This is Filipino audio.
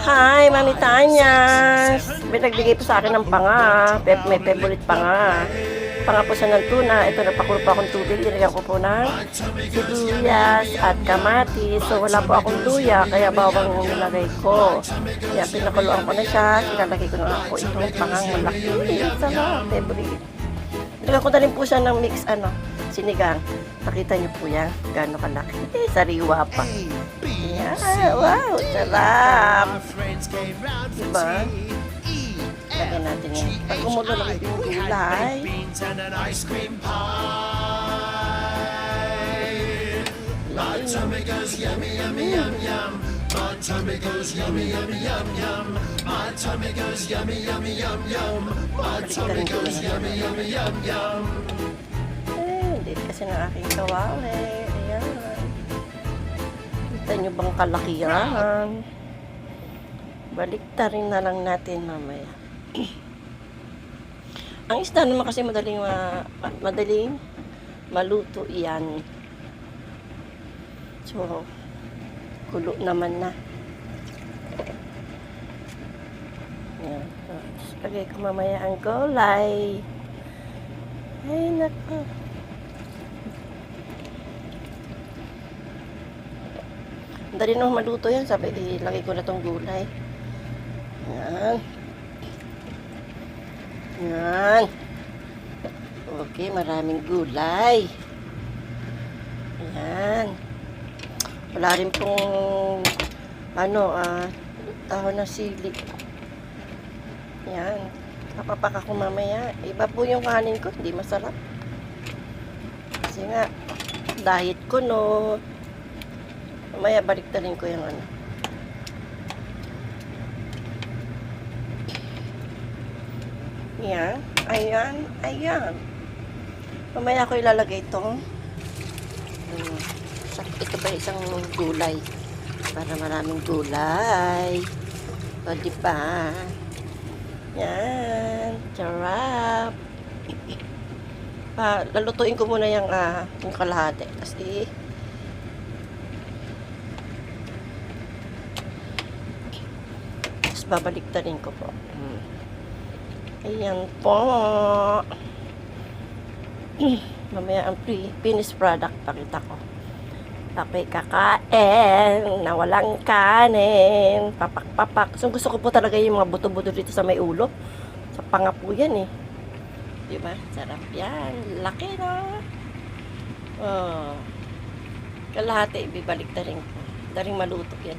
Hi, Mami Tanyas! May nagbigay po sa akin ng panga. May favorite panga. Panga po siya ng tuna. Ito, napakulo po akong tubig. Nilagyan ko po ng sibuyas at kamatis. So, wala po akong luya, kaya bawang yung nilagay ko. Kaya pinakuluan ko na siya. Ilalagay ko na po itong pangang malaki. Sama, favorite. Nilagyan ko na rin po siya ng mix, sinigang. Nakita niyo po yan, gano'ng kalaki. Sariwa pa. Yan, wow, sarap. Diba? Lagyan natin yan. Pag kumulo lang yung gulay. My tummy goes yummy, yummy, yum, yum. My tummy goes yummy, yummy, yum, yum. My tummy goes yummy, yummy, yum, yum. My tummy goes yummy, yummy, yum, yum. Hindi kasi ng aking kawali. Ayan. Kita nyo bang kalakihan? Baliktarin na lang natin mamaya. Ang isda naman kasi madaling maluto yan. So, kulo naman na. Yan. So, lagay ko mamaya ang gulay. Ay, nako. Dali nung maluto yan. Sabi, ilagay ko na tong gulay. Yan. Yan. Okay, maraming gulay. Yan. Wala rin pong dahon ng sili. Yan. Kapapak ako mamaya. Iba po yung kanin ko, hindi masarap. Kasi nga, diet ko, no. Mamaya baliktarin ko yung Yan. Ayan. Ayan. Mamaya ako ilalagay itong ito pa isang gulay para maraming gulay. O diba? Yan. Sarap. Lalutuin ko muna yung kalahati. Kasi babaliktarin ko po. Ayan po. Mamaya ang finished product pakita ko. Ako'y kakain na walang kanin. Papak-papak. So gusto ko po talaga yung mga buto-buto dito sa may ulo. Sa panga po yan eh. Diba? Sarap yan. Laki na. Oh. Kalahati ibibalik na rin ko. Daring maluto yan.